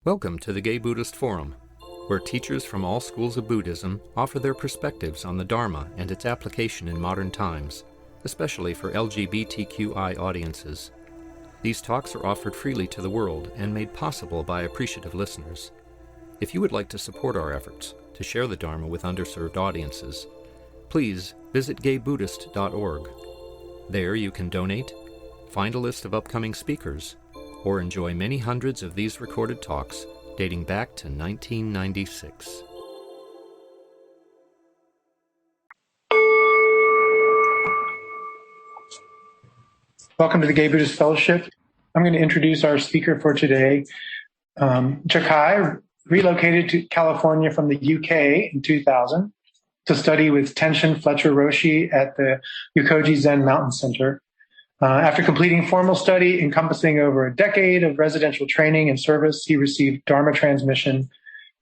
Welcome to the Gay Buddhist Forum, where teachers from all schools of Buddhism offer their perspectives on the Dharma and its application in modern times, especially for LGBTQI audiences. These talks are offered freely to the world and made possible by appreciative listeners. If you would like to support our efforts to share the Dharma with underserved audiences, please visit gaybuddhist.org. There you can donate, find a list of upcoming speakers, or enjoy many hundreds of these recorded talks dating back to 1996. Welcome to the Gay Buddhist Fellowship. I'm going to introduce our speaker for today. Jokai relocated to California from the UK in 2000 to study with Tenshin Fletcher Roshi at the Yokoji Zen Mountain Center. After completing formal study encompassing over a decade of residential training and service, he received Dharma Transmission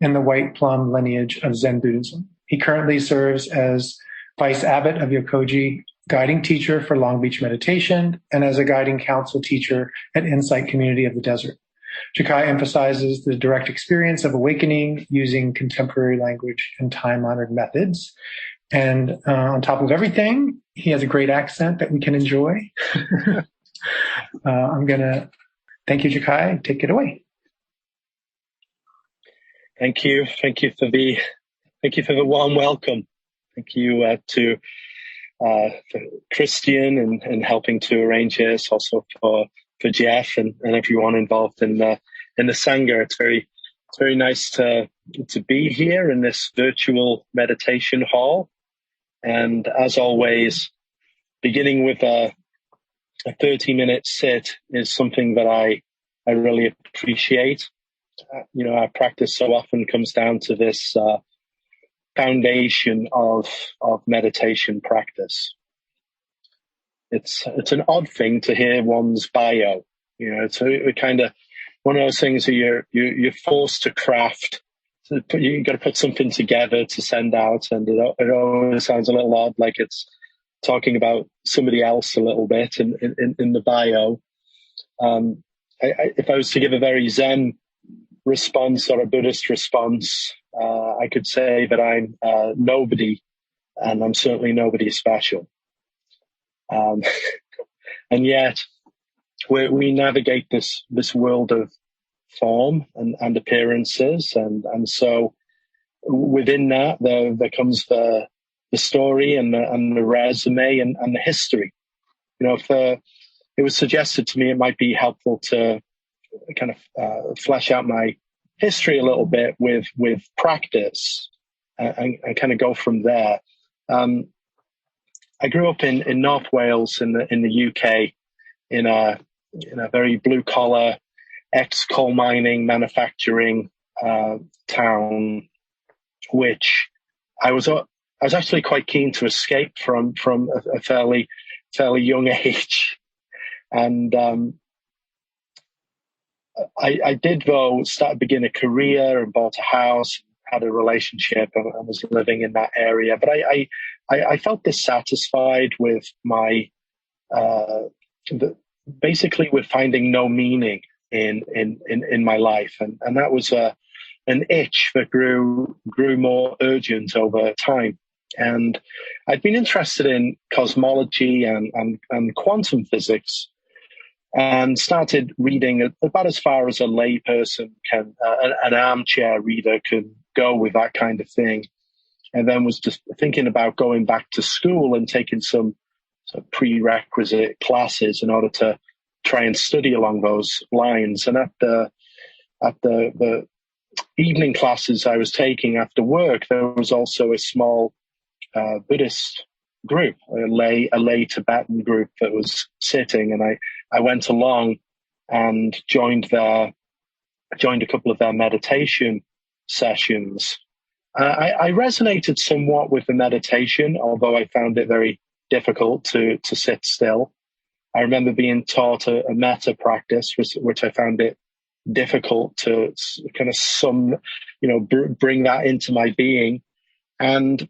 in the White Plum lineage of Zen Buddhism. He currently serves as Vice Abbot of Yokoji, guiding teacher for Long Beach Meditation, and as a guiding council teacher at Insight Community of the Desert. Jokai emphasizes the direct experience of awakening using contemporary language and time-honored methods. And on top of everything, he has a great accent that we can enjoy. I'm going to thank you, Jokai. Take it away. Thank you. Thank you for the warm welcome. Thank you to Christian and helping to arrange this, also for Jeff and everyone involved in the Sangha. It's very nice to be here in this virtual meditation hall. And as always, beginning with a 30-minute sit is something that I really appreciate. Our practice so often comes down to this foundation of meditation practice. It's an odd thing to hear one's bio. It's a kind of one of those things that you're forced to craft. You've got to put something together to send out, and it always sounds a little odd, like it's talking about somebody else a little bit in the bio. If I was to give a very Zen response or a Buddhist response, I could say that I'm nobody, and I'm certainly nobody special. And yet we navigate this world of form and appearances, and so within that there comes the story and the resume and the history. If it was suggested to me, it might be helpful to kind of flesh out my history a little bit with practice and kind of go from there. I grew up in North Wales in the UK in a very blue collar ex-coal mining manufacturing town, which I was actually quite keen to escape from a fairly young age. And I did, though, begin a career and bought a house, had a relationship, and was living in that area. But I felt dissatisfied with my basically with finding no meaning in my life, and that was an itch that grew more urgent over time. And I'd been interested in cosmology and quantum physics, and started reading about as far as a layperson can, an armchair reader can go with that kind of thing. And then was just thinking about going back to school and taking some prerequisite classes in order to try and study along those lines. And at the evening classes I was taking after work, there was also a small Buddhist group, a lay Tibetan group that was sitting, and I went along and joined a couple of their meditation sessions. I resonated somewhat with the meditation, although I found it very difficult to sit still. I remember being taught a metta practice, which I found it difficult to kind of bring that into my being. And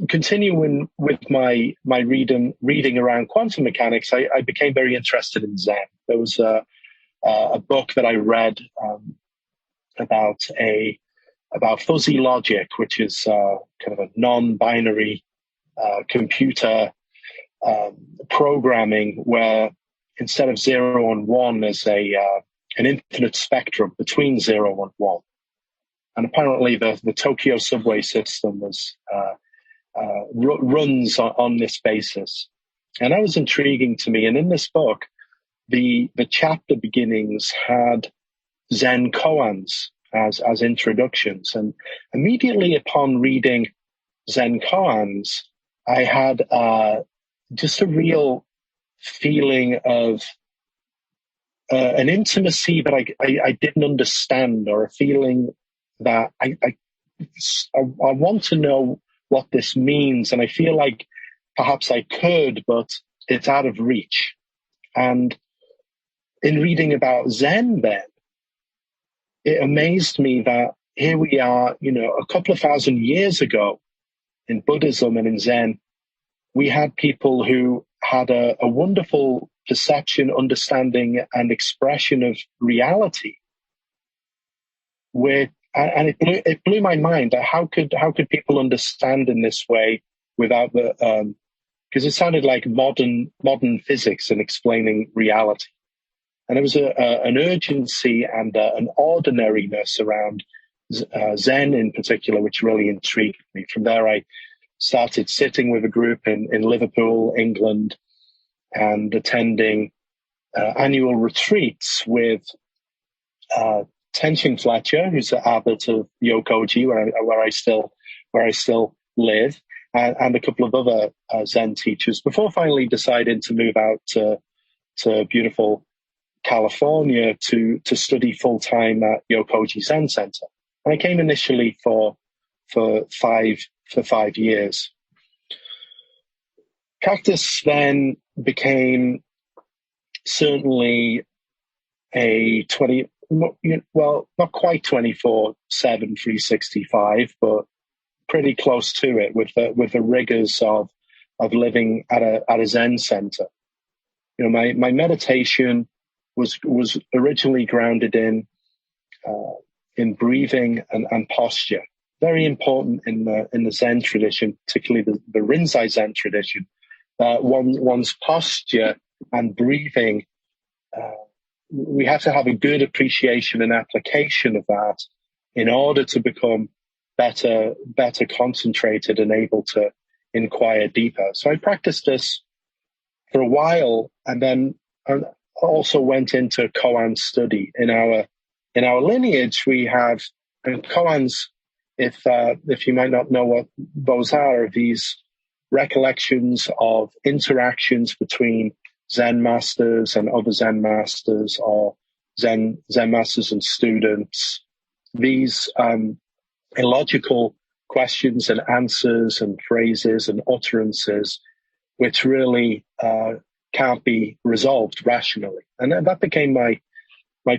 continuing with my reading around quantum mechanics, I became very interested in Zen. There was a book that I read about fuzzy logic, which is kind of a non-binary computer programming, where instead of 0 and 1, there's an infinite spectrum between 0 and 1. And apparently the Tokyo subway system runs on this basis. And that was intriguing to me. And in this book, the chapter beginnings had Zen koans as introductions. And immediately upon reading Zen koans, I had just a real feeling of an intimacy that I didn't understand, or a feeling that I want to know what this means. And I feel like perhaps I could, but it's out of reach. And in reading about Zen then, it amazed me that here we are, a couple of thousand years ago in Buddhism and in Zen, we had people who had a wonderful perception, understanding, and expression of reality. And it blew my mind. How could people understand in this way without because it sounded like modern physics in explaining reality. And there was an urgency and an ordinariness around Zen in particular, which really intrigued me. From there, I started sitting with a group in Liverpool, England, and attending annual retreats with Tenshin Fletcher, who's the abbot of Yokoji, where I still live, and a couple of other Zen teachers, before finally deciding to move out to beautiful California to study full time at Yokoji Zen Center. And I came initially for 5 years. Practice then became certainly a not quite 24/7, 365, but pretty close to it, with the rigors of living at a Zen center. My meditation was originally grounded in breathing and posture. Very important in the Zen tradition, particularly the Rinzai Zen tradition. One's posture and breathing, we have to have a good appreciation and application of that in order to become better concentrated and able to inquire deeper. So I practiced this for a while, and then also went into koan study. In our lineage, we have koans. If you might not know what those are, these recollections of interactions between Zen masters and other Zen masters, or Zen masters and students. These illogical questions and answers and phrases and utterances, which really can't be resolved rationally. And that became my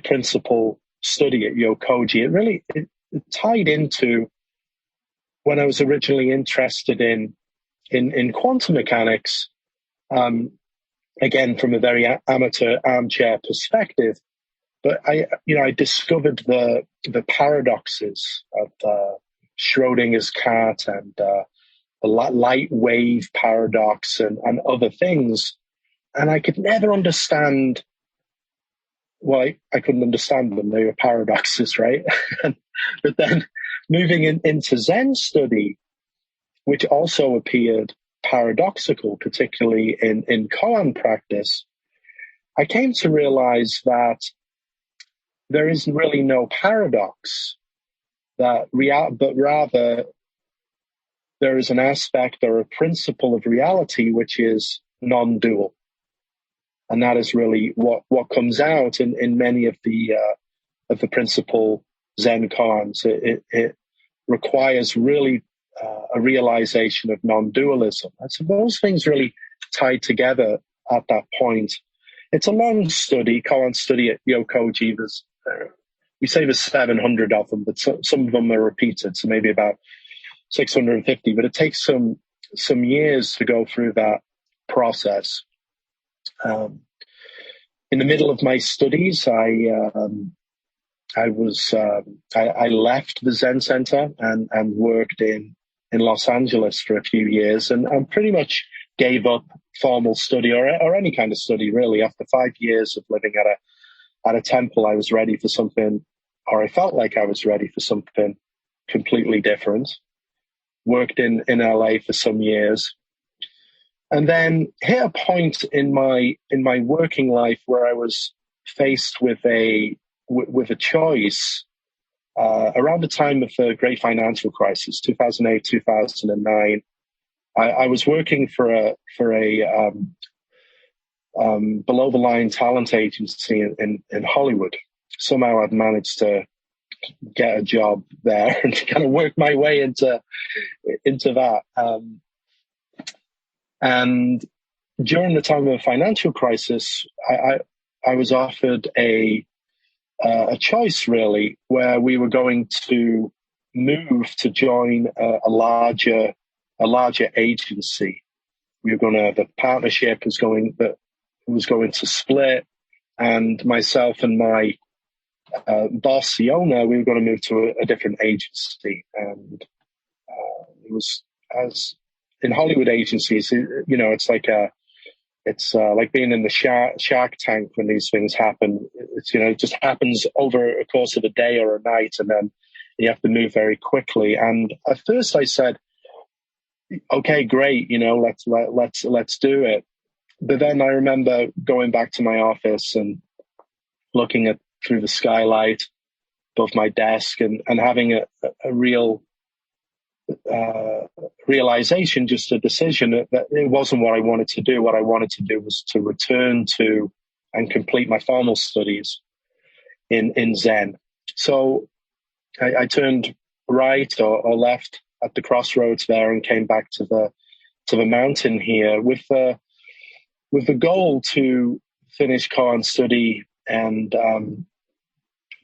principal study at Yokoji. It really it tied into when I was originally interested in quantum mechanics, again from a very amateur armchair perspective. But I discovered the paradoxes of Schrodinger's cat and the light wave paradox and other things, and I could never understand. Well, I couldn't understand them. They were paradoxes, right? But then moving into Zen study, which also appeared paradoxical, particularly in koan practice, I came to realize that there is really no paradox, but rather there is an aspect or a principle of reality which is non-dual. And that is really what comes out in many of the principal Zen koans. It requires really a realization of non-dualism. And so those things really tied together at that point. It's a long study, koan study at Yokoji. We say there's 700 of them, but some of them are repeated, so maybe about 650. But it takes some years to go through that process. In the middle of my studies, I I left the Zen Center and worked in Los Angeles for a few years, and pretty much gave up formal study or any kind of study really. After 5 years of living at a temple, I was ready for something, or I felt like I was ready for something completely different. Worked in LA for some years, and then hit a point in my working life where I was faced with a choice around the time of the great financial crisis, 2008, 2009. I was working for a below the line talent agency in Hollywood. Somehow I'd managed to get a job there and kind of work my way into that. And during the time of the financial crisis, I was offered a choice really, where we were going to move to join a larger agency. The partnership was going to split, and myself and my boss, the owner, we were going to move to a different agency. And it was, as in Hollywood agencies, it's like like being in the Shark Tank when these things happen. It just happens over a course of a day or a night, and then you have to move very quickly. And at first I said, okay, great, let's do it. But then I remember going back to my office and looking through the skylight above my desk and having a real realization, just a decision that it wasn't what I wanted to do. What I wanted to do was to return to and complete my formal studies in Zen. So I turned right or left at the crossroads there and came back to the mountain here with the goal to finish koan study and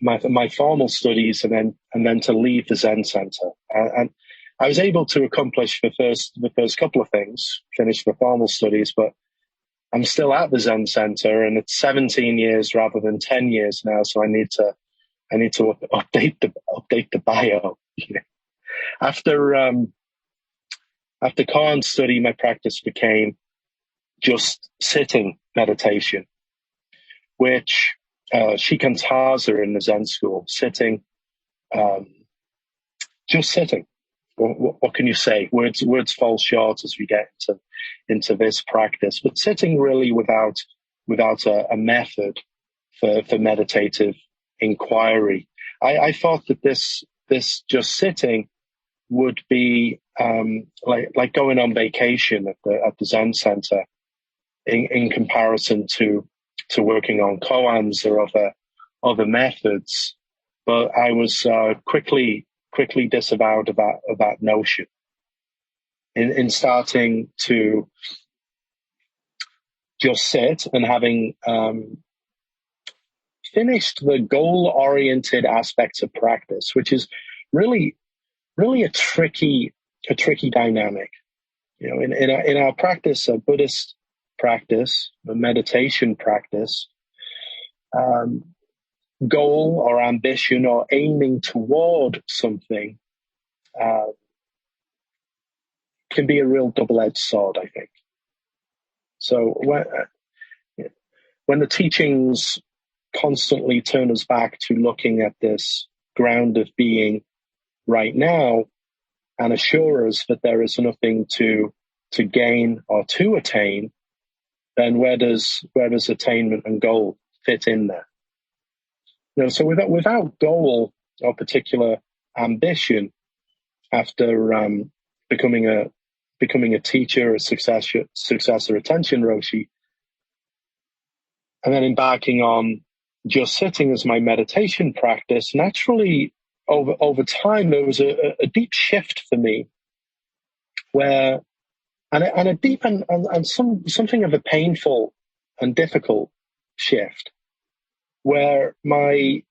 my formal studies, and then to leave the Zen Center. And I was able to accomplish the first couple of things, finish the formal studies, but I'm still at the Zen Center, and it's 17 years rather than 10 years now. So I need to update the bio. After koan study, my practice became just sitting meditation, which shikantaza in the Zen school, sitting, just sitting. What can you say? Words fall short as we get into this practice, but sitting really without a method for meditative inquiry. I thought that this just sitting would be like going on vacation at the Zen Center in comparison to working on koans or other methods. But I was quickly disavowed of that notion. In starting to just sit and having finished the goal-oriented aspects of practice, which is really a tricky dynamic. In our practice, a Buddhist practice, a meditation practice, goal or ambition or aiming toward something can be a real double-edged sword, I think. So when the teachings constantly turn us back to looking at this ground of being right now and assure us that there is nothing to gain or to attain, then where does attainment and goal fit in there? So without goal or particular ambition, after becoming a teacher, a successor at Tenshin Roshi, and then embarking on just sitting as my meditation practice, naturally over time there was a deep shift for me, where and a deep and something of a painful and difficult shift, where my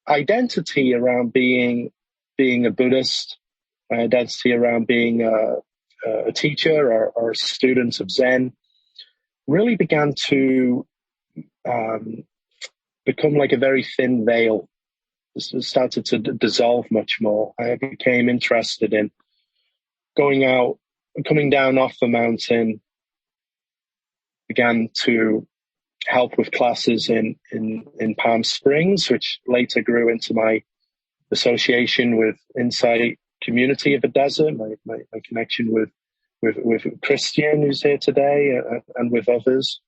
identity around being a Buddhist, my identity around being a teacher or a student of Zen, really began to become like a very thin veil. It started to dissolve much more. I became interested in going out, coming down off the mountain, began to help with classes in Palm Springs, which later grew into my association with Insight Community of the Desert, my connection with Christian, who's here today, and with others,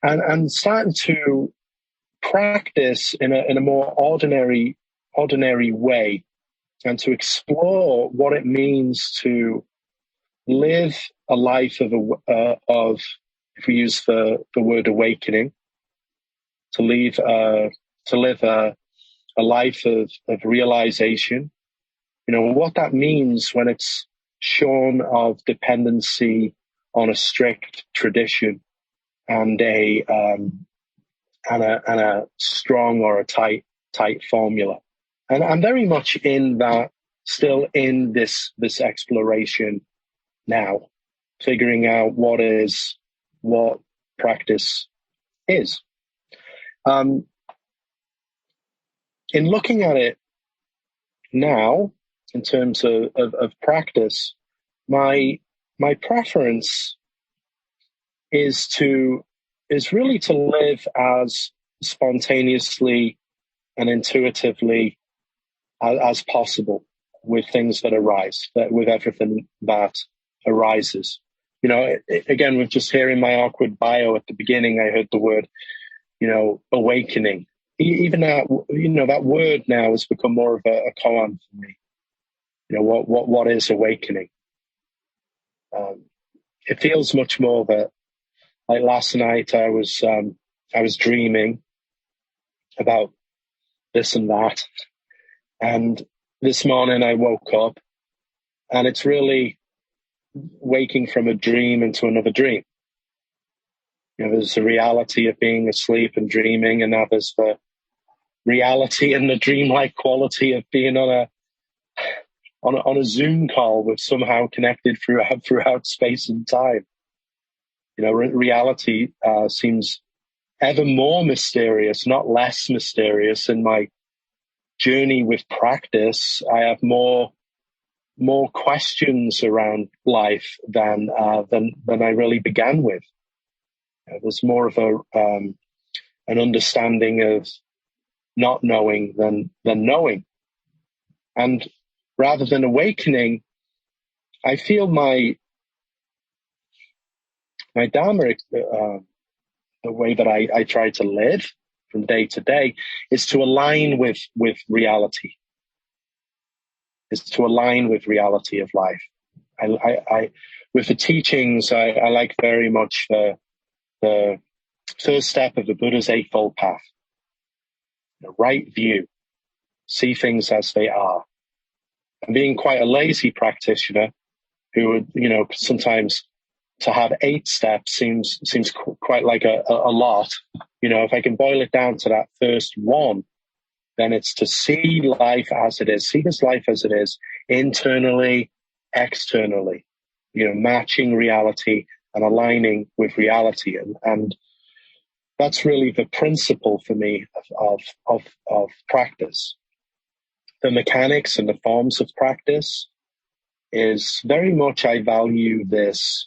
and starting to practice in a more ordinary way, and to explore what it means to live a life of if we use the word awakening, to live a life of realization. You know, what that means when it's shorn of dependency on a strict tradition and a strong or a tight formula. And I'm very much in that, still in this exploration now, figuring out what practice is. In looking at it now, in terms of practice, my preference is really to live as spontaneously and intuitively as possible with things that arise, with everything that arises. You know, again, with just hearing my awkward bio at the beginning, I heard the word, awakening. Even that, that word now has become more of a koan for me. You know, what is awakening? It feels much more that, like last night, I was dreaming about this and that, and this morning I woke up, and it's really waking from a dream into another dream. You know, there's the reality of being asleep and dreaming, and now there's the reality and the dreamlike quality of being on a Zoom call with somehow connected throughout space and time. You know, reality seems ever more mysterious, not less mysterious. In my journey with practice, I have more questions around life than I really began with. There's more of an understanding of not knowing than knowing. And rather than awakening, I feel my Dharma, the way that I try to live from day to day, is to align with reality. Is to align with reality of life. I with the teachings, I like very much the first step of the Buddha's Eightfold Path. The right view, see things as they are. And being quite a lazy practitioner, who would, sometimes to have 8 steps seems quite like a lot. You know, if I can boil it down to that first one, then it's to see life as it is, see this life as it is, internally, externally, matching reality and aligning with reality. And that's really the principle for me of practice. The mechanics and the forms of practice is very much, I value this,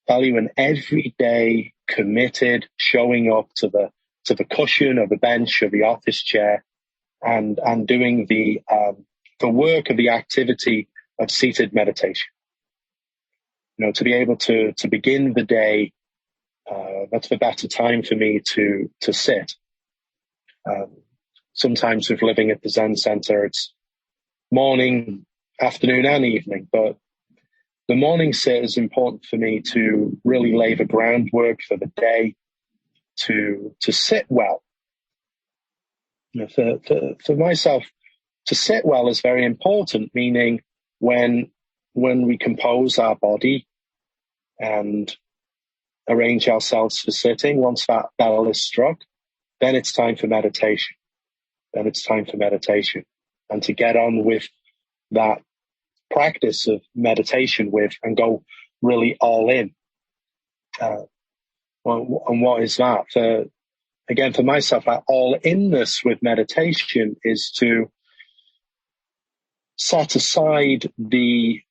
value an everyday committed showing up to the cushion or the bench or the office chair and doing the work of the activity of seated meditation. To be able to begin the day, that's the better time for me to sit. Sometimes with living at the Zen Center, it's morning, afternoon and evening, but the morning sit is important for me to really lay the groundwork for the day, to sit well. For myself, to sit well is very important, meaning when we compose our body and arrange ourselves for sitting, once that bell is struck, then it's time for meditation. And to get on with that practice of meditation and go really all in. And what is that? again, for myself, all in this with meditation is to set aside the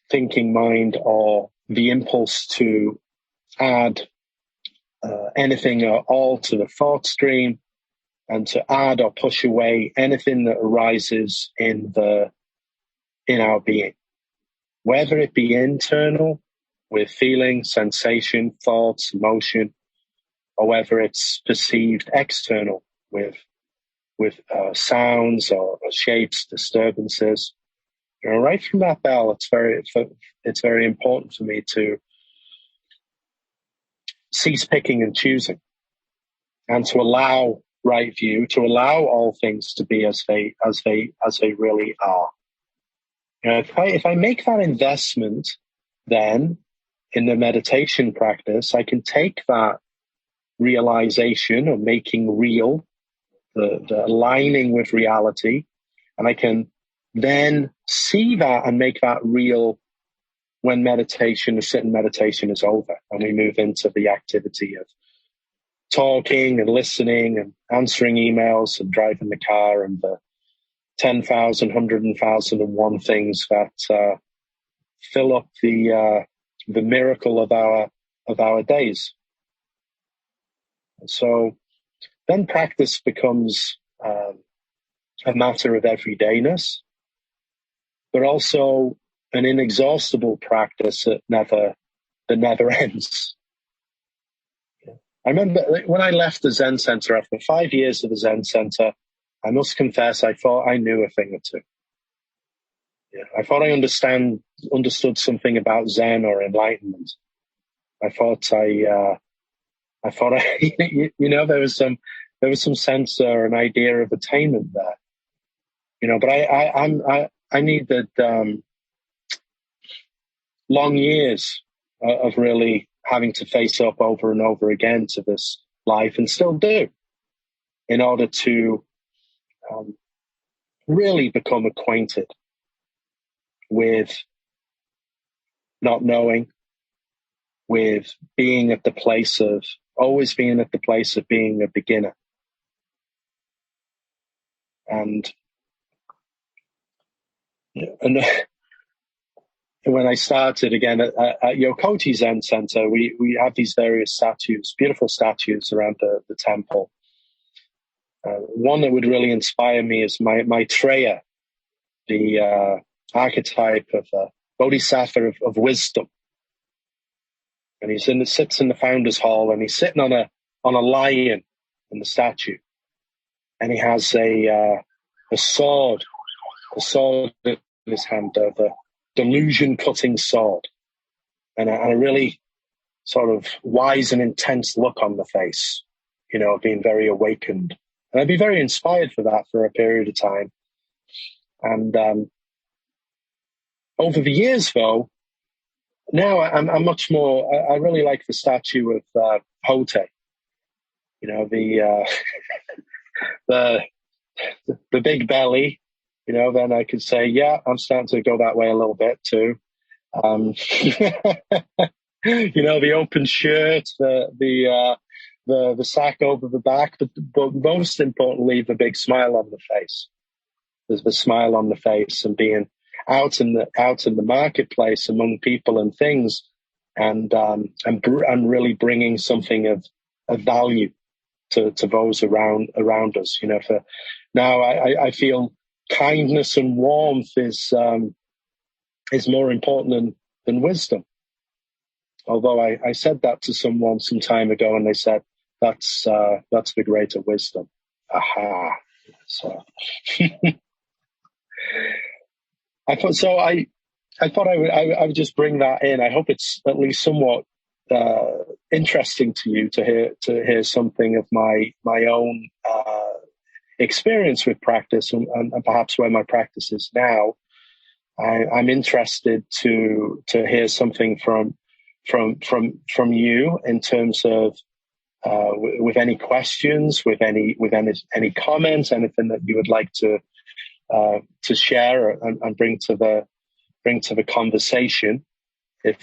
thinking mind or the impulse to add anything at all to the thought stream, and to add or push away anything that arises in our being, whether it be internal with feeling, sensation, thoughts, emotion, or whether it's perceived external with sounds or shapes, disturbances. Right from that bell, it's very important for me to cease picking and choosing, and to allow right view, to allow all things to be as they really are. If I make that investment, then in the meditation practice, I can take that realization of making real, the aligning with reality, and I can then see that and make that real when the sit in meditation is over, and we move into the activity of talking and listening and answering emails and driving the car and the 10,000, 100,001 things that fill up the miracle of our days. So then practice becomes a matter of everydayness, but also an inexhaustible practice that never ends. I remember when I left the Zen Center after 5 years of the Zen Center, I must confess I thought I knew a thing or two. I thought I understood something about Zen or enlightenment. I thought there was some sense or an idea of attainment there. But I needed long years of really having to face up over and over again to this life, and still do, in order to really become acquainted with not knowing, with always being at the place of being a beginner. And when I started again at Yokoji Zen Center, we have these various statues, beautiful statues around the temple. One that would really inspire me is Maitreya, the archetype of Bodhisattva of wisdom. And he sits in the founder's hall, and he's sitting on a lion in the statue, and he has a sword in his hand, the delusion-cutting sword, and a really sort of wise and intense look on the face, being very awakened. And I'd be very inspired for that for a period of time. And over the years, though, now I'm much more. I really like the statue of Hote. The big belly. Then I could say, yeah, I'm starting to go that way a little bit too. The open shirt, the sack over the back, but most importantly, the big smile on the face. There's the smile on the face, and being out in the marketplace among people and things, and really bringing something of value to those around us. For now, I feel kindness and warmth is more important than wisdom. Although I said that to someone some time ago, and they said that's the greater wisdom. Aha! So I thought I would just bring that in. I hope it's at least somewhat interesting to you to hear something of my own experience with practice, and perhaps where my practice is now. I'm interested to hear something from you in terms of with any questions, with any comments, anything that you would like to share and bring to the conversation. If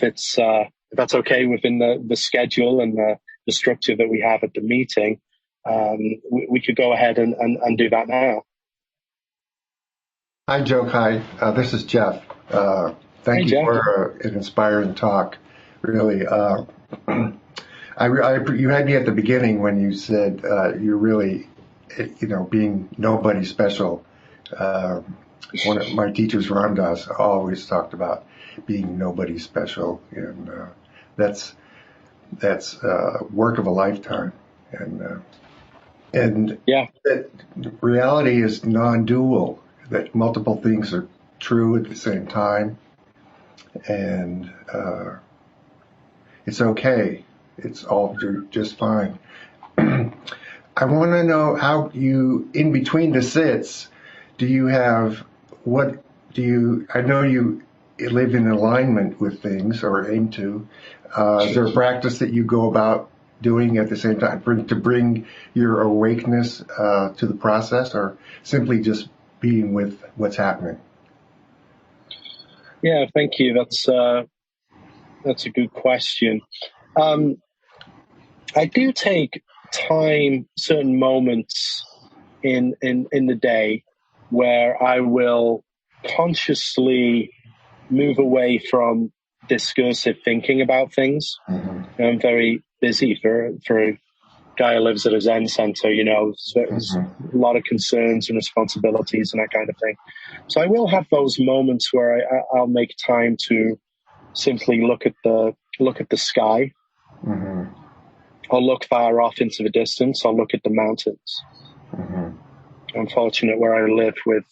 that's okay within the schedule and the structure that we have at the meeting. we could go ahead and do that now. Hi, Jokai. This is Jeff. Thank you Jeff. for an inspiring talk. Really, you had me at the beginning when you said you're really, being nobody special. One of my teachers, Ramdas, always talked about being nobody special, and that's work of a lifetime. And that reality is non-dual. That multiple things are true at the same time, and it's okay. It's all just fine. I want to know how you, in between the sits, I know you live in alignment with things, or aim to. Is there a practice that you go about doing at the same time to bring your awakeness to the process, or simply just being with what's happening? Yeah, thank you. That's a good question. I do take time, certain moments in the day where I will consciously move away from discursive thinking about things. Mm-hmm. I'm very busy for a guy who lives at a Zen center, there's a lot of concerns and responsibilities and that kind of thing. So I will have those moments where I'll make time to simply look at the sky, mm-hmm. or look far off into the distance, or look at the mountains. Mm-hmm. I'm fortunate where I live with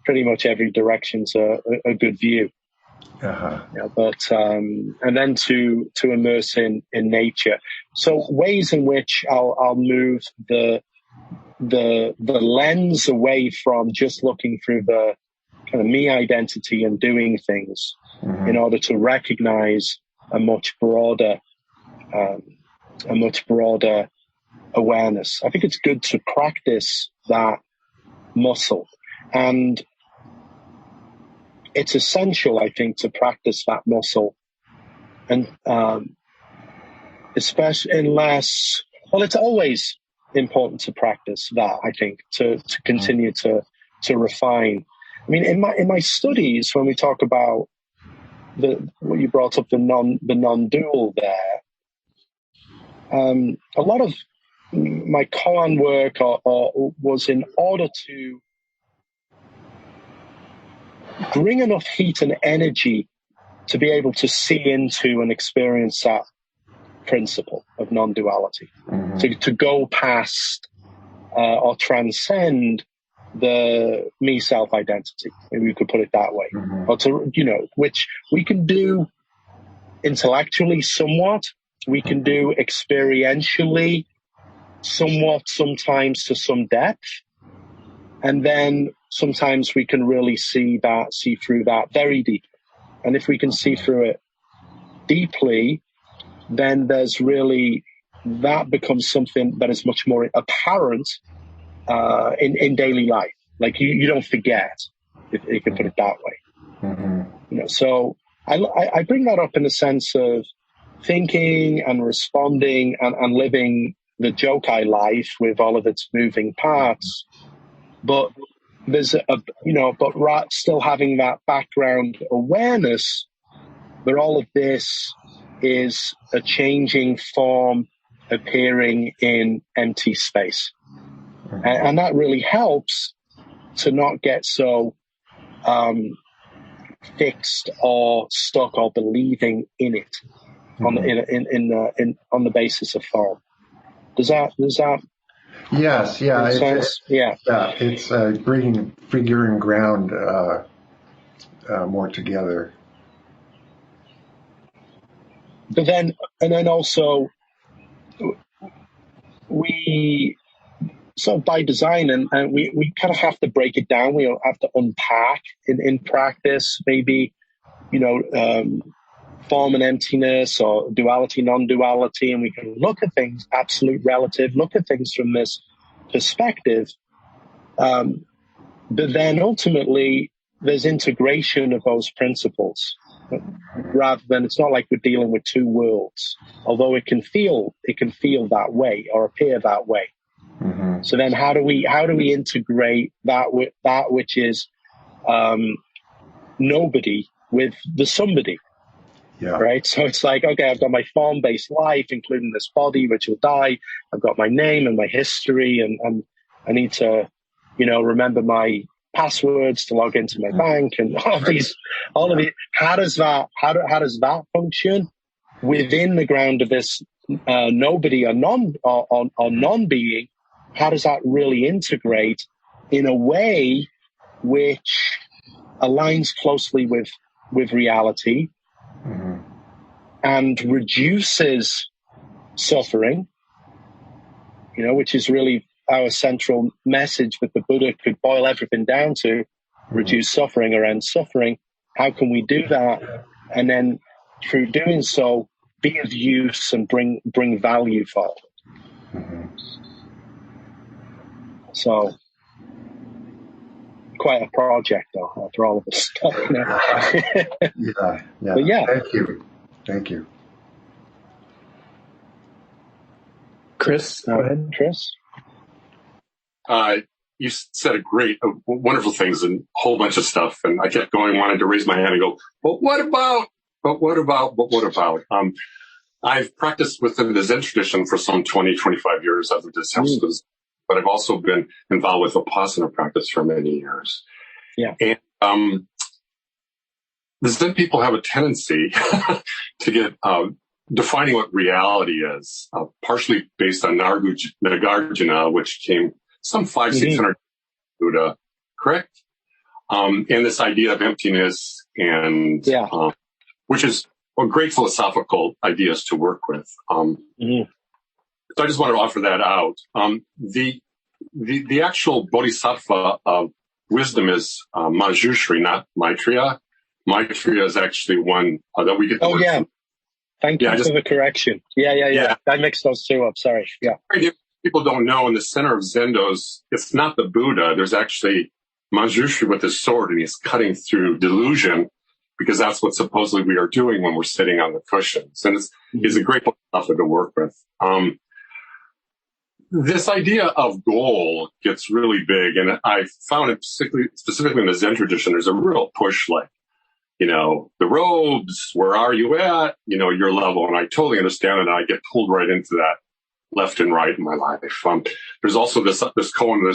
pretty much every direction's a good view. Uh-huh. And then to immerse in nature. So ways in which I'll move the lens away from just looking through the kind of me identity and doing things, mm-hmm. in order to recognize a much broader awareness. I think it's good to practice that muscle, and it's essential, I think, to practice that muscle, and especially it's always important to practice that, I think, to continue to refine. I mean, in my studies, when we talk about what you brought up, the non-dual there, a lot of my koan work was in order to bring enough heat and energy to be able to see into and experience that principle of non-duality, mm-hmm. to go past or transcend the me self-identity, maybe we could put it that way, mm-hmm. or to, which we can do intellectually somewhat, we can do experientially somewhat, sometimes to some depth, and then sometimes we can really see through that very deeply. And if we can see through it deeply, then that becomes something that is much more apparent in daily life. Like you don't forget, if you can put it that way. Mm-hmm. So I bring that up in the sense of thinking and responding and living the Jokai life with all of its moving parts, but there's still having that background awareness that all of this is a changing form appearing in empty space. And that really helps to not get so fixed or stuck or believing in it on the basis of form. Does that Yes, yeah, make sense? It's bringing figure and ground more together. But then also we sort of by design, and we kind of have to break it down. We have to unpack in practice, maybe, form and emptiness, or duality, non-duality, and we can look at things absolute, relative, look at things from this perspective. But then ultimately there's integration of those principles, rather than, it's not like we're dealing with two worlds, although it can feel that way or appear that way. Mm-hmm. So then how do we integrate that which is nobody with the somebody? Yeah. Right. So it's like, okay, I've got my form-based life, including this body, which will die. I've got my name and my history, and I need to, remember my passwords to log into my bank and all of these. How does that function within the ground of this nobody or non-being? How does that really integrate in a way which aligns closely with reality? Mm-hmm. And reduces suffering, which is really our central message that the Buddha could boil everything down to: reduce suffering or end suffering. How can we do that? And then through doing so, be of use and bring value forward. Mm-hmm. So, quite a project, though, after all of this stuff. Yeah. But yeah. Thank you. Chris, go ahead. Chris? You said wonderful things and a whole bunch of stuff. And I kept going, wanted to raise my hand and go, but what about? I've practiced within the Zen tradition for some 20, 25 years as a disciple, but I've also been involved with Vipassana practice for many years. Yeah. And the Zen people have a tendency to get defining what reality is, partially based on Nagarjuna, which came some 500-600 Buddha, correct? And this idea of emptiness and which is great philosophical ideas to work with. So I just wanted to offer that out. The actual bodhisattva of wisdom is Manjushri, not Maitreya. Maitreya is actually one that we get the word from. Thank you for the correction. Yeah. I mixed those two up. Sorry. Yeah. People don't know, in the center of Zendos, it's not the Buddha. There's actually Manjushri with his sword, and he's cutting through delusion, because that's what supposedly we are doing when we're sitting on the cushions. And it's a great philosophy to work with. This idea of goal gets really big, and I found it specifically in the Zen tradition, there's a real push, like, the robes, where are you at? Your level. And I totally understand it. And I get pulled right into that left and right in my life. There's also this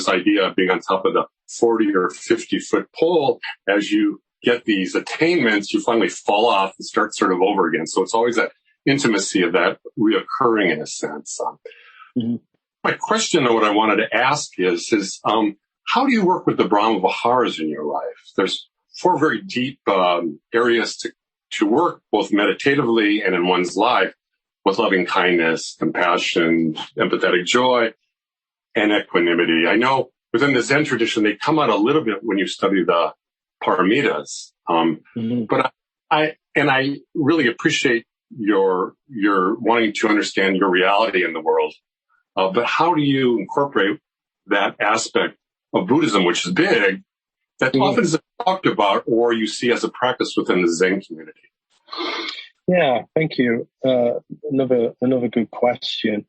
idea of being on top of the 40 or 50 foot pole. As you get these attainments, you finally fall off and start sort of over again. So it's always that intimacy of that reoccurring in a sense. My question, though, what I wanted to ask is how do you work with the Brahma Viharas in your life? There's 4 very deep areas to work, both meditatively and in one's life, with loving kindness, compassion, empathetic joy, and equanimity. I know within the Zen tradition, they come out a little bit when you study the paramitas. But I really appreciate your wanting to understand your reality in the world. But how do you incorporate that aspect of Buddhism, which is big, that often isn't talked about or you see as a practice within the Zen community? Yeah, thank you. Another good question.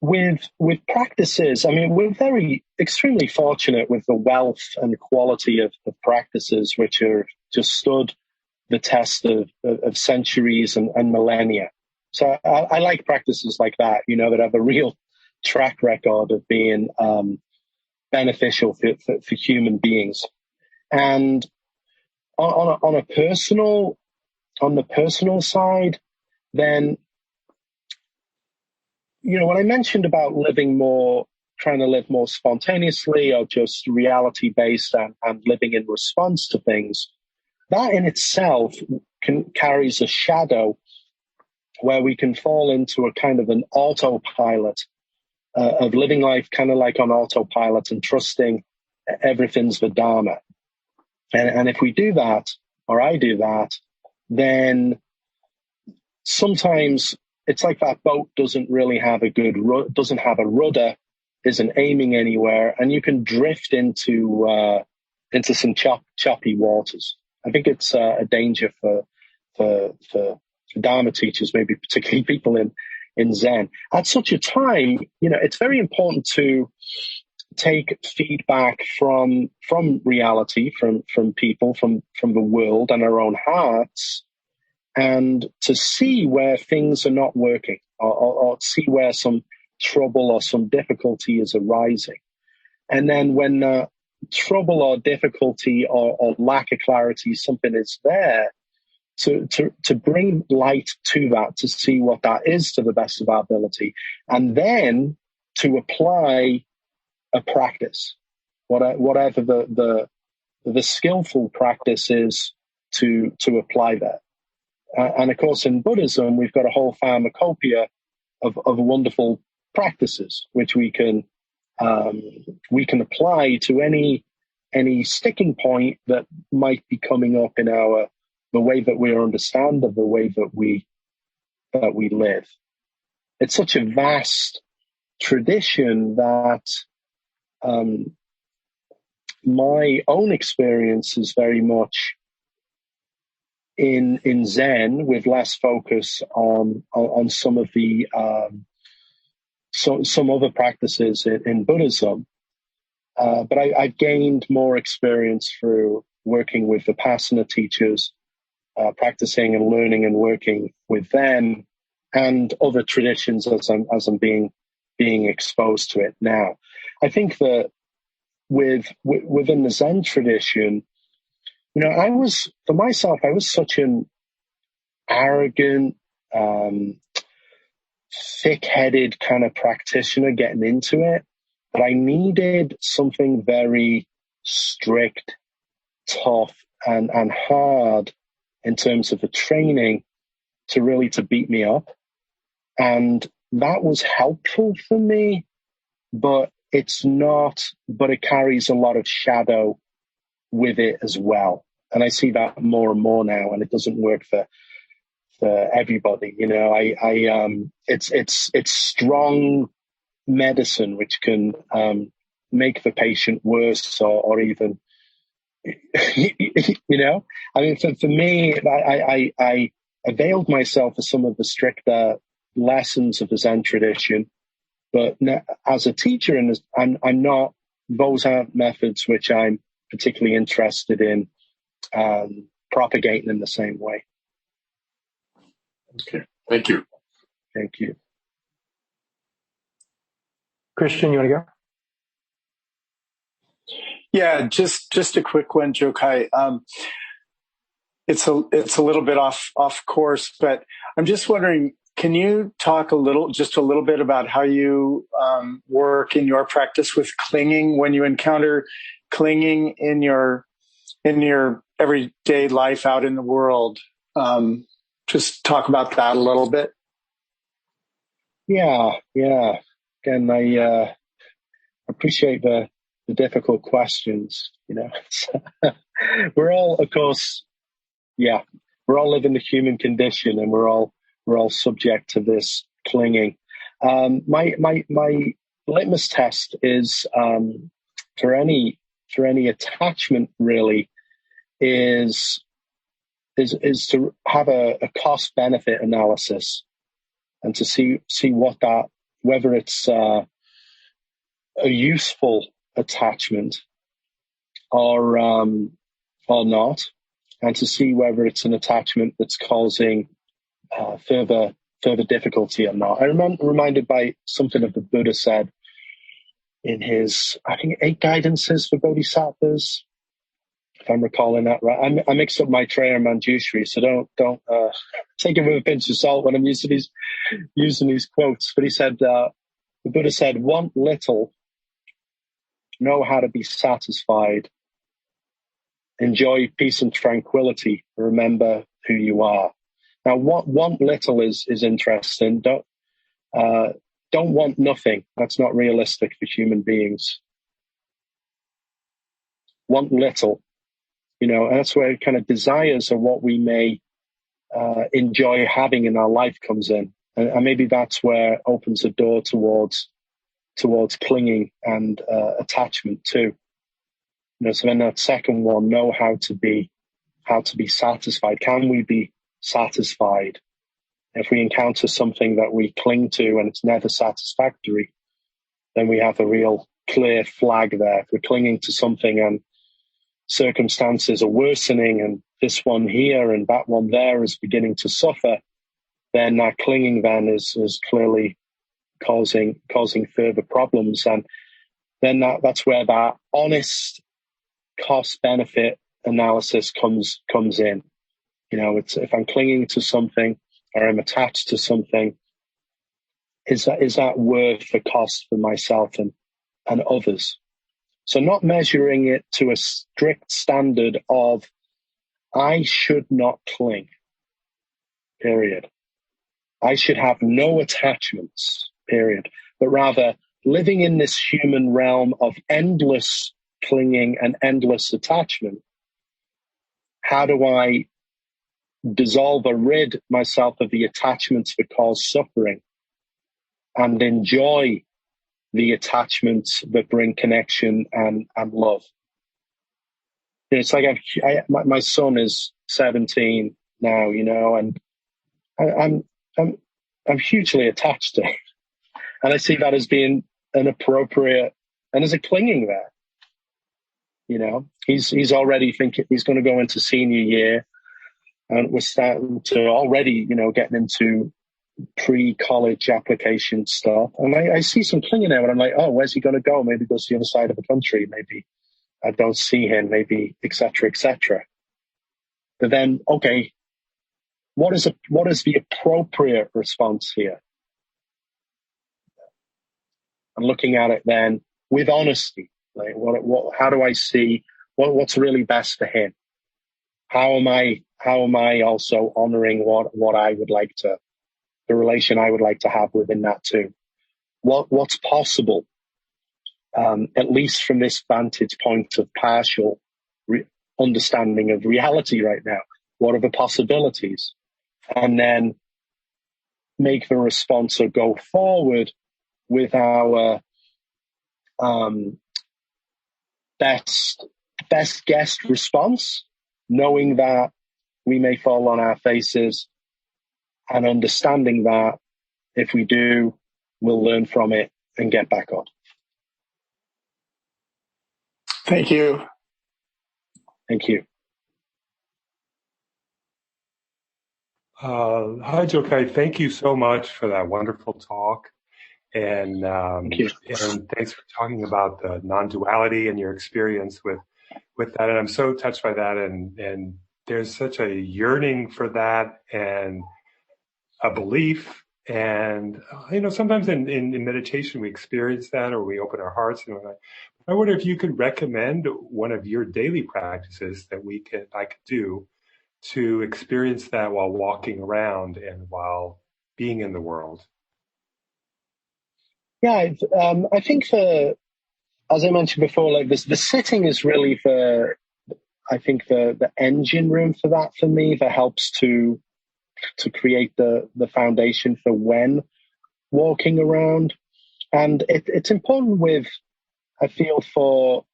With practices, I mean, we're extremely fortunate with the wealth and quality of practices which are just stood the test of centuries and millennia. So I like practices like that, that have a real track record of being beneficial for human beings. And on the personal side, then, when I mentioned about trying to live more spontaneously or just reality based and living in response to things, that in itself carries a shadow where we can fall into a kind of an autopilot of living life kind of like on autopilot and trusting everything's the Dharma. And if we do that, or I do that, then sometimes it's like that boat doesn't really have doesn't have a rudder, isn't aiming anywhere, and you can drift into some choppy waters. I think it's a danger for Dharma teachers, maybe particularly people in Zen. At such a time, it's very important to take feedback from reality, from people, from the world and our own hearts, and to see where things are not working, or see where some trouble or some difficulty is arising. And then when trouble or difficulty or lack of clarity, something is there, to bring light to that, to see what that is to the best of our ability, and then to apply a practice, whatever the skillful practice is, to apply that. And of course, in Buddhism, we've got a whole pharmacopoeia of wonderful practices which we can apply to any sticking point that might be coming up in the way that we understand, or the way that we live. It's such a vast tradition that my own experience is very much in Zen, with less focus on some of the some other practices in Buddhism. But I've gained more experience through working with Vipassana teachers, practicing and learning and working with them, and other traditions as I'm being exposed to it now. I think that within the Zen tradition, I was such an arrogant, thick-headed kind of practitioner getting into it, that I needed something very strict, tough, and hard in terms of the training to beat me up. And that was helpful for me, but it carries a lot of shadow with it as well. And I see that more and more now, and it doesn't work for everybody. It's strong medicine which can make the patient worse, or even, I mean, for me, I availed myself of some of the stricter lessons of the Zen tradition, but as a teacher, I'm not, those aren't methods which I'm particularly interested in propagating in the same way. Okay, thank you. Thank you. Christian, you want to go? Yeah, just a quick one, Jokai. It's a little bit off course, but I'm just wondering, can you talk a little bit about how you work in your practice with clinging, when you encounter clinging in your everyday life out in the world? Just talk about that a little bit. Yeah. Again, I appreciate the difficult questions. We're all, of course, we're all living the human condition, and we're all subject to this clinging. My litmus test is for any attachment really is to have a cost benefit analysis, and to see whether it's a useful attachment or not, and to see whether it's an attachment that's causing further difficulty or not. I'm reminded by something that the Buddha said in his, I think, 8 guidances for bodhisattvas, if I'm recalling that right. I mixed up Maitreya and Manjushri, so don't take it with a pinch of salt when I'm using these quotes. But he said, the Buddha said, "Want little, know how to be satisfied. Enjoy peace and tranquility. Remember who you are." Now, want little is interesting. Don't want nothing. That's not realistic for human beings. Want little, and that's where kind of desires are what we may enjoy having in our life comes in, and maybe that's where it opens the door towards clinging and attachment too. So then that second one, know how to be satisfied. Can we be satisfied If we encounter something that we cling to and it's never satisfactory, then we have a real clear flag there. If we're clinging to something and circumstances are worsening and this one here and that one there is beginning to suffer, then that clinging then is clearly causing further problems. And then that's where that honest cost benefit analysis comes in. It's if I'm clinging to something or I'm attached to something, is that worth the cost for myself and others? So not measuring it to a strict standard of I should not cling, period. I should have no attachments, period. But rather living in this human realm of endless clinging and endless attachment. How do I dissolve or rid myself of the attachments that cause suffering and enjoy the attachments that bring connection and love? It's like my son is 17 now, and I'm hugely attached to him, and I see that as being an appropriate and as a clinging there. He's already thinking he's going to go into senior year, and we're starting to already, getting into pre-college application stuff. And I see some clinging there, and I'm like, oh, where's he going to go? Maybe he goes to the other side of the country. Maybe I don't see him. Maybe et cetera, et cetera. But then, okay, what is the appropriate response here? I'm looking at it then with honesty. Like, how do I see what's really best for him? How am I also honoring what I would like to, the relation I would like to have within that too? What's possible, at least from this vantage point of partial understanding of reality right now? What are the possibilities? And then make the response or go forward with our best guessed response, knowing that we may fall on our faces and understanding that if we do, we'll learn from it and get back on. Thank you. Thank you. Hi, Jokai. Thank you so much for that wonderful talk. And thanks for talking about the non-duality and your experience with that. And I'm so touched by that. And there's such a yearning for that and a belief. And, sometimes in meditation, we experience that or we open our hearts. And I wonder if you could recommend one of your daily practices that I could do to experience that while walking around and while being in the world. Yeah, I think as I mentioned before, like this, the sitting is really the engine room for that for me, that helps to create the foundation for when walking around. And it's important I feel, for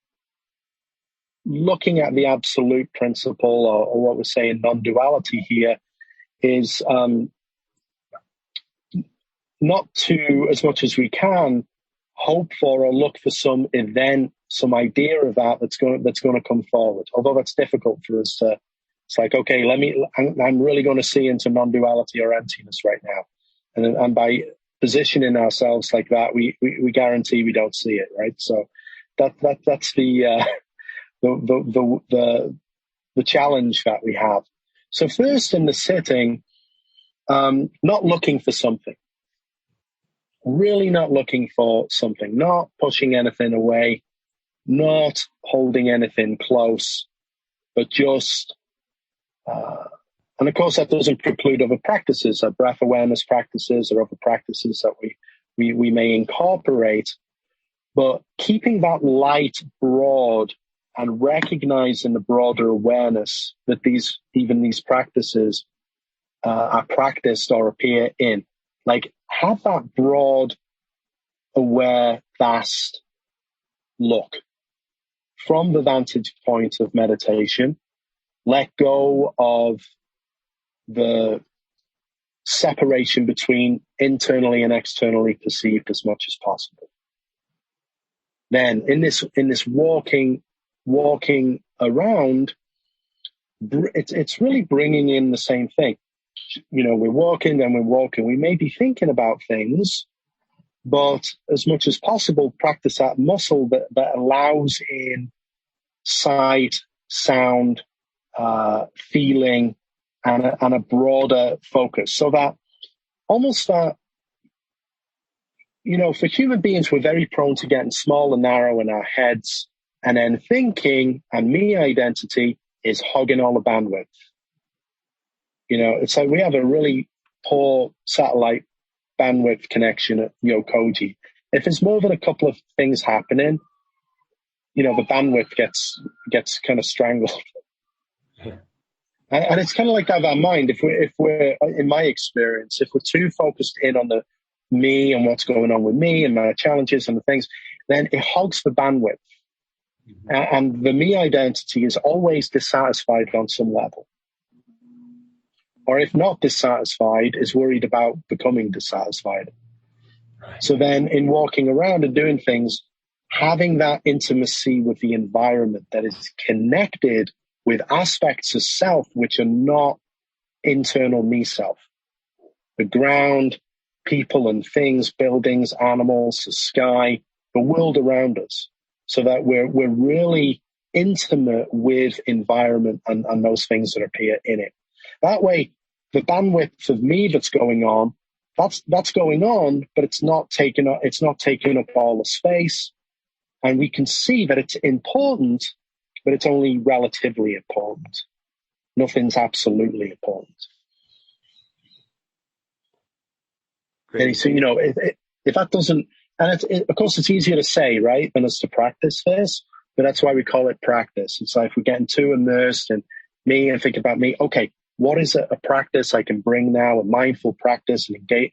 looking at the absolute principle or what we're saying non-duality here is not to, as much as we can, hope for or look for some event, some idea of that's going to come forward. Although that's difficult for us to. It's like, okay, I'm really going to see into non-duality or emptiness right now, and by positioning ourselves like that, we guarantee we don't see it, right? So that's the challenge that we have. So first, in the sitting, not looking for something. Really not looking for something, not pushing anything away, not holding anything close, but just, and of course that doesn't preclude other practices, breath awareness practices or other practices that we may incorporate, but keeping that light broad and recognizing the broader awareness that these practices are practiced or appear in. Like, have that broad, aware, vast look from the vantage point of meditation. Let go of the separation between internally and externally perceived as much as possible. Then in this walking around, it's really bringing in the same thing. We're walking, then we're walking. We may be thinking about things, but as much as possible, practice that muscle that allows in sight, sound, feeling, and a broader focus. So that almost that, for human beings, we're very prone to getting small and narrow in our heads, and then thinking and me identity is hogging all the bandwidth. It's like we have a really poor satellite bandwidth connection at Yokoji. If it's more than a couple of things happening, the bandwidth gets kind of strangled. Yeah. And it's kind of like that with our mind. If we're, in my experience, if we're too focused in on the me and what's going on with me and my challenges and the things, then it hogs the bandwidth. Mm-hmm. And the me identity is always dissatisfied on some level. Or if not dissatisfied, is worried about becoming dissatisfied. Right. So then in walking around and doing things, having that intimacy with the environment that is connected with aspects of self which are not internal me self. The ground, people and things, buildings, animals, the sky, the world around us. So that we're really intimate with environment and those things that appear in it. That way, the bandwidth of me that's going on, that's going on, but it's not taking up all the space. And we can see that it's important, but it's only relatively important. Nothing's absolutely important. Great. And so, if that doesn't, and of course it's easier to say, right, than it's to practice this, but that's why we call it practice. It's like if we're getting too immersed in me and think about me, okay, what is a practice I can bring now, a mindful practice, and engage,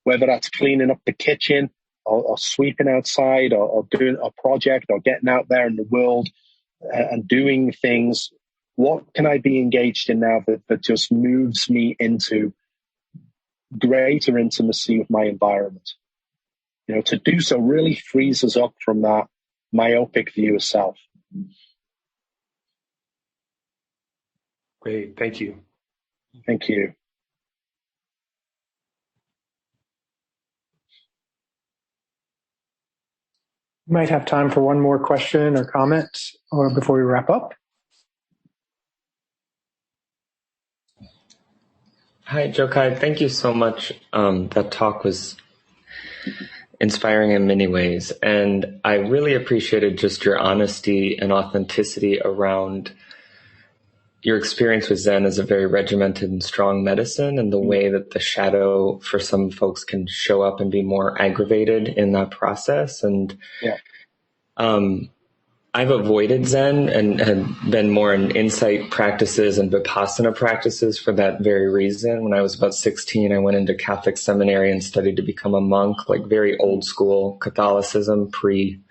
whether that's cleaning up the kitchen or sweeping outside or doing a project or getting out there in the world and doing things. What can I be engaged in now that just moves me into greater intimacy with my environment? To do so really frees us up from that myopic view of self. Great. Thank you. Thank you. We might have time for one more question or comment or before we wrap up. Hi, Jokai. Thank you so much. That talk was inspiring in many ways. And I really appreciated just your honesty and authenticity around your experience with Zen as a very regimented and strong medicine, and the way that the shadow for some folks can show up and be more aggravated in that process. And I've avoided Zen and had been more in insight practices and Vipassana practices for that very reason. When I was about 16, I went into Catholic seminary and studied to become a monk, like very old school Catholicism, pre-Latin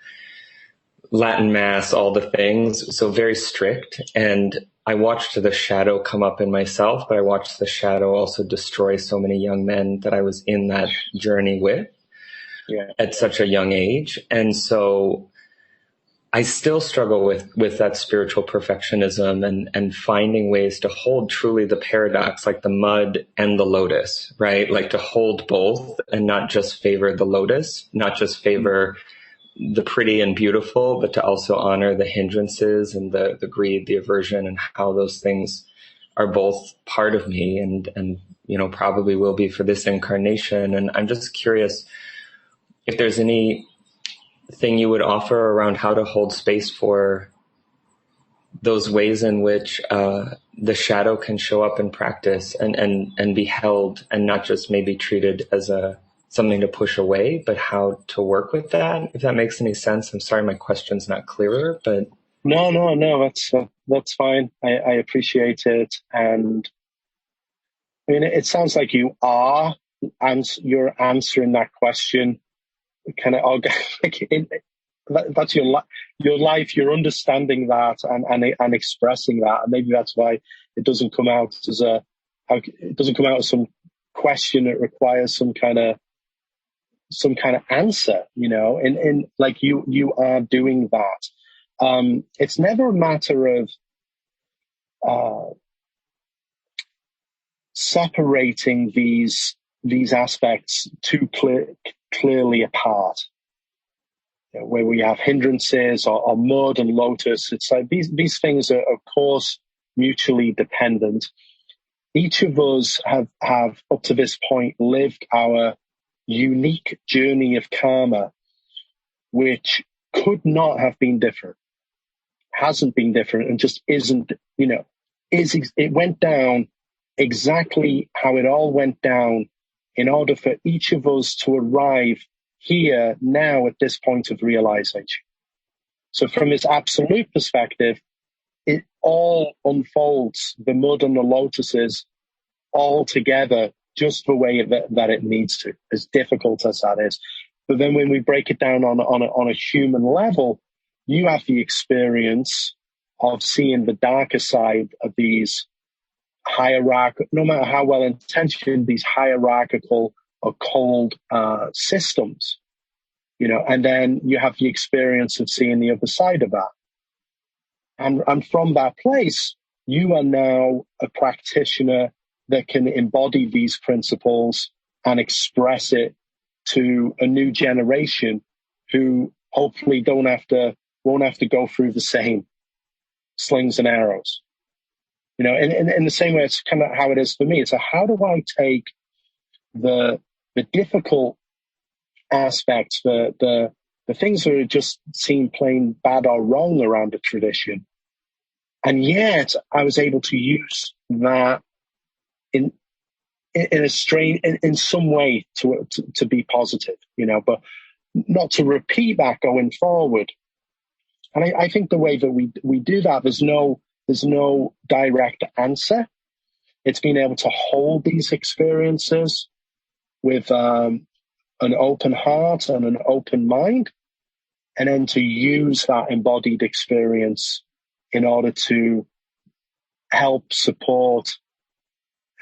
Mass, all the things. So very strict. And I watched the shadow come up in myself, but I watched the shadow also destroy so many young men that I was in that journey with at such a young age. And so I still struggle with that spiritual perfectionism and finding ways to hold truly the paradox, like the mud and the lotus, right? Like to hold both and not just favor the lotus, not just favor the pretty and beautiful, but to also honor the hindrances and the greed, the aversion, and how those things are both part of me and probably will be for this incarnation. And I'm just curious if there's anything you would offer around how to hold space for those ways in which the shadow can show up in practice and be held and not just maybe treated as something to push away, but how to work with that, if that makes any sense. I'm sorry my question's not clearer, but... No, that's fine. I appreciate it. And I mean, it sounds like you're answering that question kind of organic. That's your life. You're understanding that and expressing that, and maybe that's why it doesn't come out as some question. It requires some kind of answer, and like you are doing that. It's never a matter of separating these aspects too clearly apart, where we have hindrances or mud and lotus. It's like these things are, of course, mutually dependent. Each of us have up to this point lived our unique journey of karma, which could not have been different, hasn't been different, and just isn't, it went down exactly how it all went down in order for each of us to arrive here now at this point of realization. So from this absolute perspective, it all unfolds, the mud and the lotuses, all together just the way that it needs to, as difficult as that is. But then when we break it down on a human level, you have the experience of seeing the darker side of these hierarchical, no matter how well intentioned, these hierarchical or cold systems, and then you have the experience of seeing the other side of that. And from that place, you are now a practitioner that can embody these principles and express it to a new generation who hopefully won't have to go through the same slings and arrows. In the same way, it's kind of how it is for me. It's how do I take the difficult aspects, the things that just seem plain bad or wrong around the tradition, and yet I was able to use that in some way to be positive, but not to repeat that going forward. And I think the way that we do that, there's no direct answer. It's being able to hold these experiences with an open heart and an open mind, and then to use that embodied experience in order to help, support,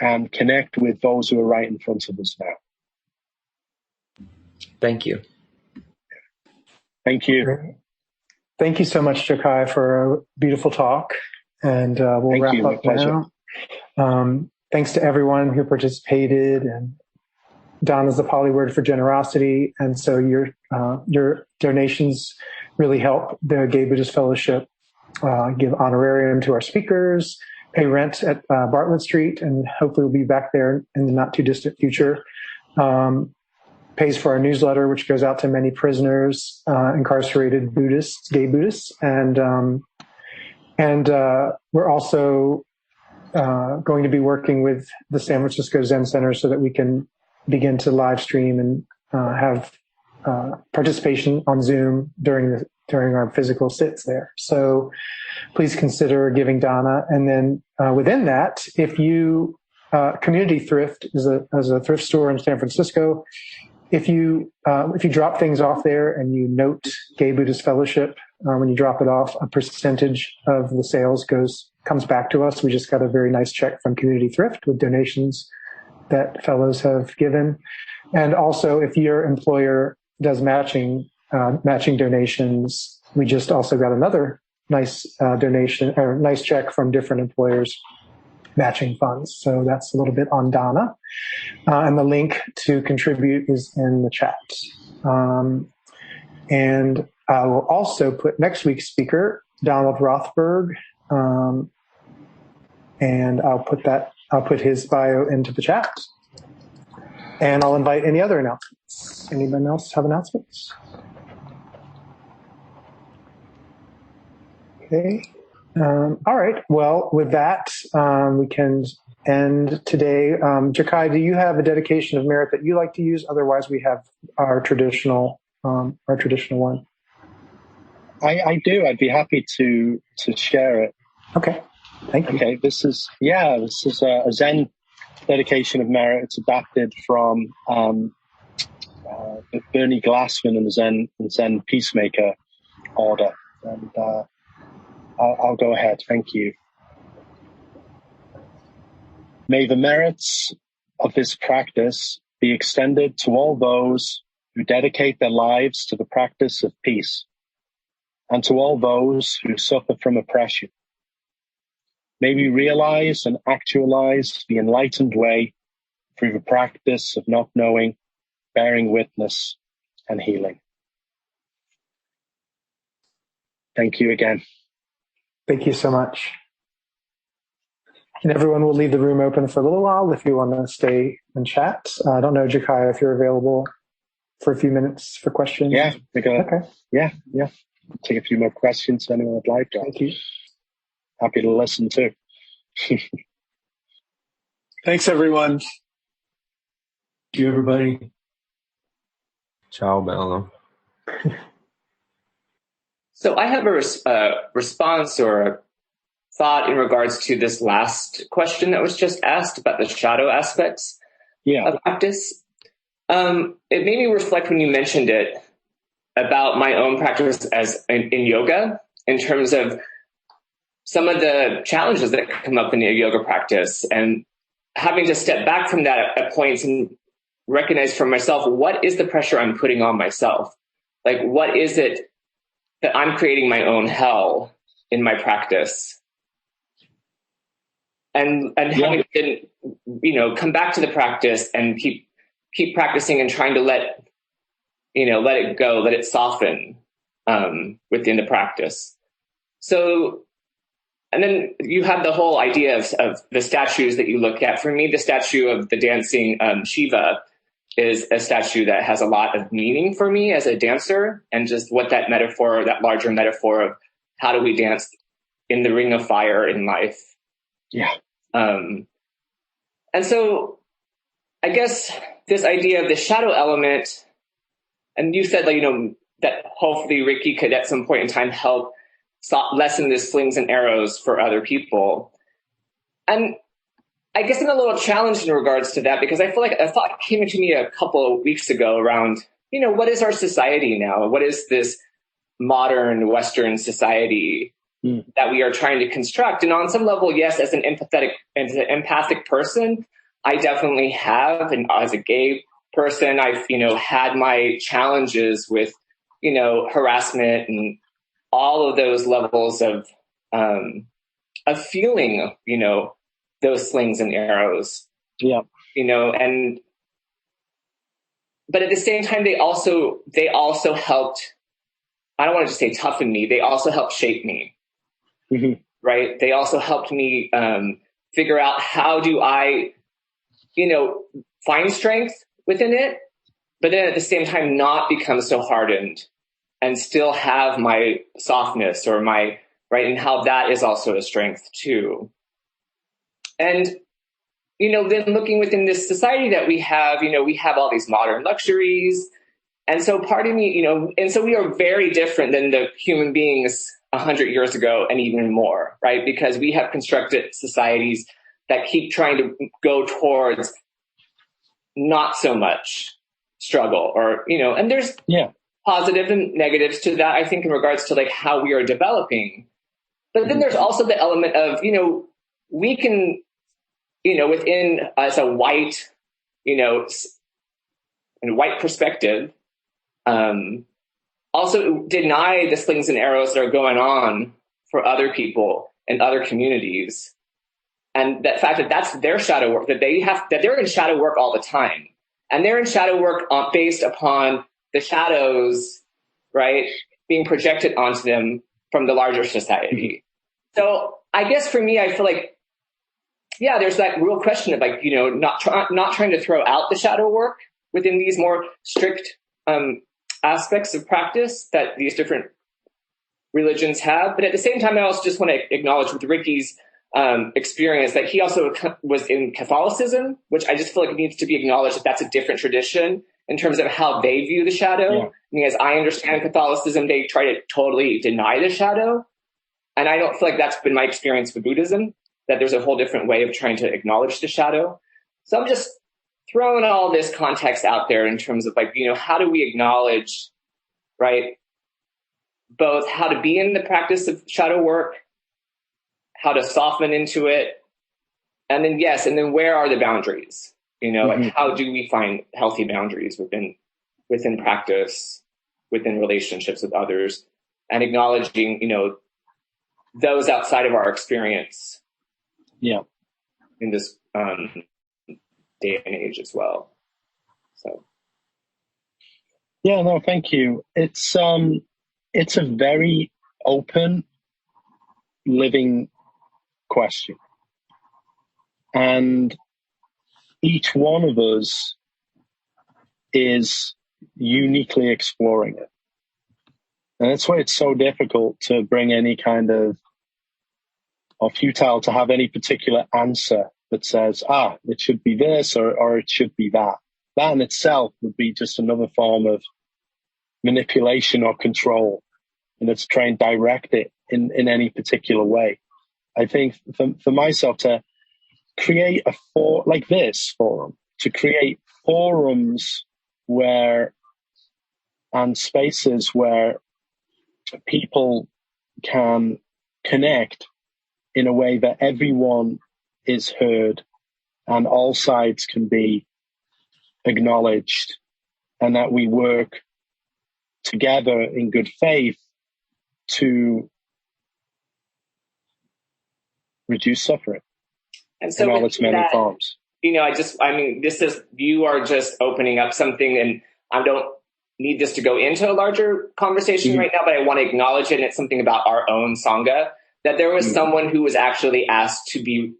and connect with those who are right in front of us now. Thank you. Thank you. Thank you so much, Jokai, for a beautiful talk. And we'll wrap up now. Thanks to everyone who participated. And Don is the Pali word for generosity. And so your donations really help the Gay Buddhist Fellowship give honorarium to our speakers, pay rent at Bartlett Street, and hopefully we'll be back there in the not too distant future. Pays for our newsletter, which goes out to many prisoners, incarcerated Buddhists, gay Buddhists, and we're also going to be working with the San Francisco Zen Center so that we can begin to live stream and have participation on Zoom during our physical sits there. So please consider giving Dana. And then within that, if you Community Thrift is a thrift store in San Francisco. If you drop things off there and you note Gay Buddhist Fellowship when you drop it off, a percentage of the sales comes back to us. We just got a very nice check from Community Thrift with donations that fellows have given. And also, if your employer does matching donations, we just also got another nice donation or nice check from different employers matching funds. So that's a little bit on Dana. And the link to contribute is in the chat. And I will also put next week's speaker, Donald Rothberg, and I'll put his bio into the chat. And I'll invite any other announcements. Anyone else have announcements? Okay. All right. Well, with that, we can end today. Jokai, do you have a dedication of merit that you like to use? Otherwise, we have our traditional one. I do. I'd be happy to share it. Okay. Thank you. Okay. This is a Zen dedication of merit. It's adapted from Bernie Glassman and the Zen Peacemaker order. And I'll go ahead. Thank you. May the merits of this practice be extended to all those who dedicate their lives to the practice of peace, and to all those who suffer from oppression. May we realize and actualize the enlightened way through the practice of not knowing, bearing witness, and healing. Thank you again. Thank you so much. And everyone will leave the room open for a little while if you want to stay and chat. I don't know, Jokai, if you're available for a few minutes for questions. Yeah, okay. Yeah. Take a few more questions if anyone would like. Thank you. Happy to listen too. Thanks, everyone. Thank you, everybody. Ciao, bello. So I have a response or a thought in regards to this last question that was just asked about the shadow aspects of practice. It made me reflect when you mentioned it about my own practice as in yoga, in terms of some of the challenges that come up in a yoga practice, and having to step back from that at points and recognize for myself, what is the pressure I'm putting on myself? Like, what is it that I'm creating my own hell in my practice? And having to, come back to the practice and keep practicing and trying to let it go, let it soften within the practice. So, and then you have the whole idea of the statues that you look at. For me, the statue of the dancing Shiva is a statue that has a lot of meaning for me as a dancer, and just what that metaphor, that larger metaphor of how do we dance in the ring of fire in life. Yeah. And so I guess this idea of the shadow element, and you said, that hopefully Ricky could at some point in time help lessen the slings and arrows for other people. And I guess I'm a little challenged in regards to that, because I feel like a thought came to me a couple of weeks ago around, what is our society now? What is this modern Western society that we are trying to construct? And on some level, yes, as an empathic person, I definitely have. And as a gay person, I've, had my challenges with, harassment and all of those levels of feeling, those slings and arrows. Yeah. But at the same time, they also helped, I don't want to just say toughen me, they also helped shape me. Mm-hmm. Right? They also helped me figure out how do I, find strength within it, but then at the same time not become so hardened and still have my softness or my, right, and how that is also a strength too. And, then looking within this society that we have all these modern luxuries. And so part of me, and so we are very different than the human beings 100 years ago and even more, right? Because we have constructed societies that keep trying to go towards not so much struggle or, and there's positive and negatives to that, I think, in regards to like how we are developing. But then there's also the element of, we can, within as a white, and white perspective, also deny the slings and arrows that are going on for other people and other communities. And that fact that that's their shadow work, that they're in shadow work all the time. And they're in shadow work based upon the shadows, right, being projected onto them from the larger society. So I guess for me, I feel like, there's that real question of like, not trying to throw out the shadow work within these more strict aspects of practice that these different religions have. But at the same time, I also just want to acknowledge with Ricky's experience that he also was in Catholicism, which I just feel like needs to be acknowledged that that's a different tradition in terms of how they view the shadow. Yeah. I mean, as I understand Catholicism, they try to totally deny the shadow. And I don't feel like that's been my experience with Buddhism, that there's a whole different way of trying to acknowledge the shadow. So I'm just throwing all this context out there in terms of like, how do we acknowledge, right, both how to be in the practice of shadow work, how to soften into it, and then where are the boundaries? like how do we find healthy boundaries within practice, within relationships with others, and acknowledging, those outside of our experience. Yeah. In this day and age as well. So. Yeah, no, thank you. It's a very open, living question. And each one of us is uniquely exploring it. And that's why it's so difficult to bring any kind of, or futile to have any particular answer that says, it should be this or it should be that. That in itself would be just another form of manipulation or control, and to try and direct it in any particular way. I think for myself to create like this forum, to create forums and spaces where people can connect in a way that everyone is heard and all sides can be acknowledged, and that we work together in good faith to reduce suffering and so in all its many forms. You are just opening up something, and I don't need this to go into a larger conversation right now, but I want to acknowledge it, and it's something about our own Sangha, that there was someone who was actually asked to be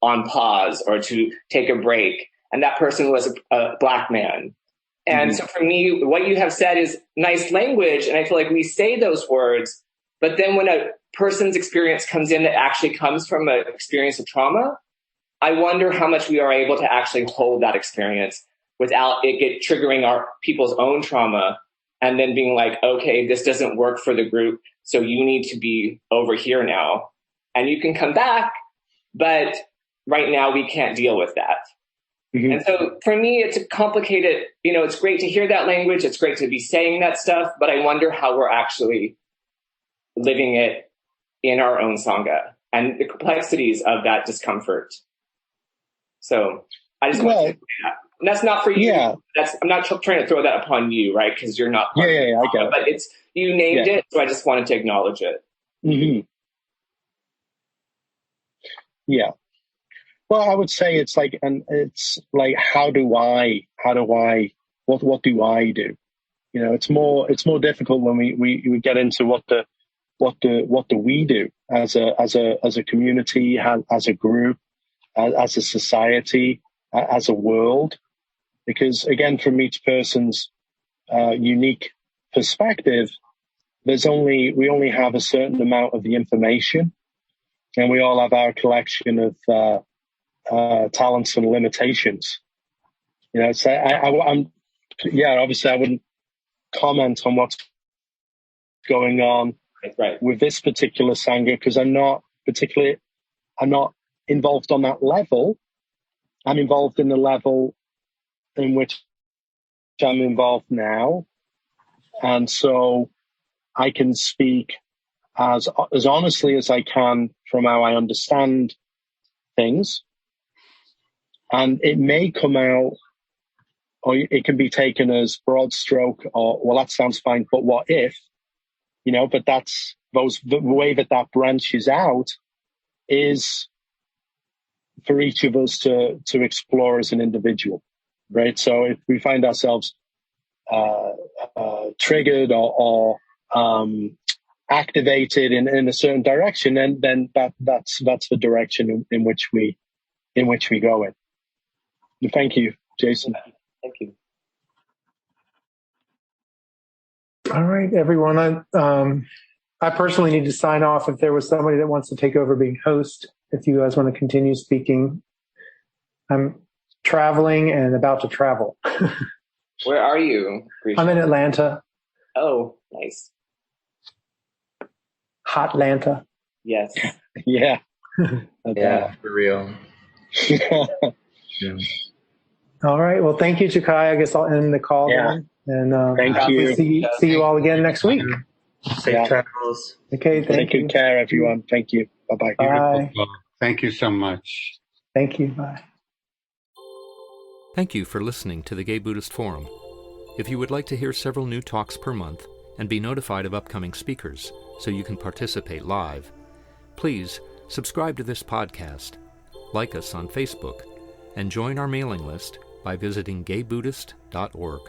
on pause or to take a break, and that person was a Black man. And so for me, what you have said is nice language, and I feel like we say those words, but then when a person's experience comes in that actually comes from an experience of trauma, I wonder how much we are able to actually hold that experience without it triggering our people's own trauma, and then being like, okay, this doesn't work for the group, so you need to be over here now. And you can come back, but right now we can't deal with that. And so for me, it's a complicated, it's great to hear that language. It's great to be saying that stuff, but I wonder how we're actually living it in our own Sangha and the complexities of that discomfort. So I just want to say that. And that's not for you. Yeah. I'm not trying to throw that upon you, right? Because you're not part of the I get it. But you named it, so I just wanted to acknowledge it. Yeah. Well, I would say it's like, what do I do? It's more difficult when we get into what do we do as a community, as a group, as a society, as a world, because again, from each person's unique perspective, we only have a certain amount of the information, and we all have our collection of talents and limitations. So obviously I wouldn't comment on what's going on with this particular Sangha, because I'm not involved on that level. I'm involved in the level in which I'm involved now. And so I can speak as honestly as I can from how I understand things. And it may come out, or it can be taken as broad stroke, or, well, that sounds fine, but what if? But the way that branches out is for each of us to explore as an individual, right? So if we find ourselves triggered or activated in a certain direction, then that's the direction in which we go in. Thank you, Jason. Thank you. All right, everyone. I personally need to sign off. If there was somebody that wants to take over being host, if you guys want to continue speaking, I'm traveling and about to travel. Where are you? I'm in Atlanta. Oh, nice. Hot Atlanta. Yes. Yeah. Yeah, for real. Yeah. All right. Well, thank you, Jokai. I guess I'll end the call then. And thank you. See you all again next week. Safe travels. Okay. Thank you. Take good care, everyone. Thank you. Bye-bye. Bye. Thank you so much. Thank you. Bye. Thank you for listening to the Gay Buddhist Forum. If you would like to hear several new talks per month and be notified of upcoming speakers so you can participate live, please subscribe to this podcast, like us on Facebook, and join our mailing list by visiting gaybuddhist.org.